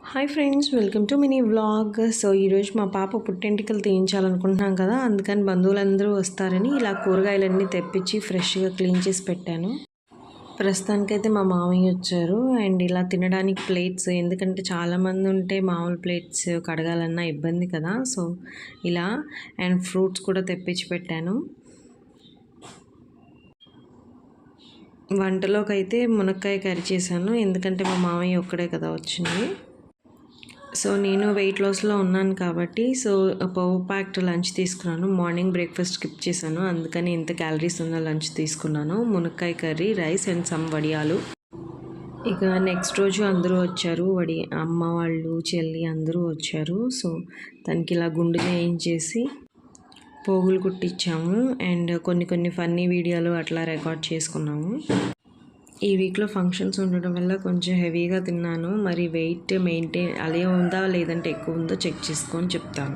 Hi friends, welcome to mini vlog. So ఈరోజు మా పాప పుట్టెంటికలు తీయించాలనుకుంటున్నాం కదా, అందుకని బంధువులందరూ వస్తారని ఇలా కూరగాయలన్నీ తెప్పించి ఫ్రెష్గా క్లీన్ చేసి పెట్టాను. ప్రస్తుతానికైతే మా మామయ్య వచ్చారు అండ్ ఇలా తినడానికి ప్లేట్స్, ఎందుకంటే చాలామంది ఉంటే మామూలు ప్లేట్స్ కడగాలన్నా ఇబ్బంది కదా, సో ఇలా అండ్ ఫ్రూట్స్ కూడా తెప్పించి పెట్టాను. వంటలోకి అయితే మునక్కాయ కర్రీ చేశాను, ఎందుకంటే మా మామయ్య ఒక్కడే కదా వచ్చింది. సో నేను వెయిట్ లాస్లో ఉన్నాను కాబట్టి పవర్ ప్యాక్డ్ లంచ్ తీసుకున్నాను. మార్నింగ్ బ్రేక్ఫాస్ట్ స్కిప్ చేశాను, అందుకని ఇంత క్యాలరీస్ ఉన్న లంచ్ తీసుకున్నాను. మునక్కాయ కర్రీ, రైస్ అండ్ సమ్ వడియాలు. ఇక నెక్స్ట్ రోజు అందరూ వచ్చారు, అమ్మ వాళ్ళు, చెల్లి అందరూ వచ్చారు. సో తనకి ఇలా గుండు చేయించేసి పోగులు కుట్టించాము అండ్ కొన్ని ఫన్నీ వీడియోలు అట్లా రికార్డ్ చేసుకున్నాము. ఈ వీక్లో ఫంక్షన్స్ ఉండడం వల్ల కొంచెం హెవీగా తిన్నాను. మరి వెయిట్ మెయింటైన్ అదే ఉందా లేదంటే ఎక్కువ ఉందో చెక్ చేసుకొని చెప్తాను.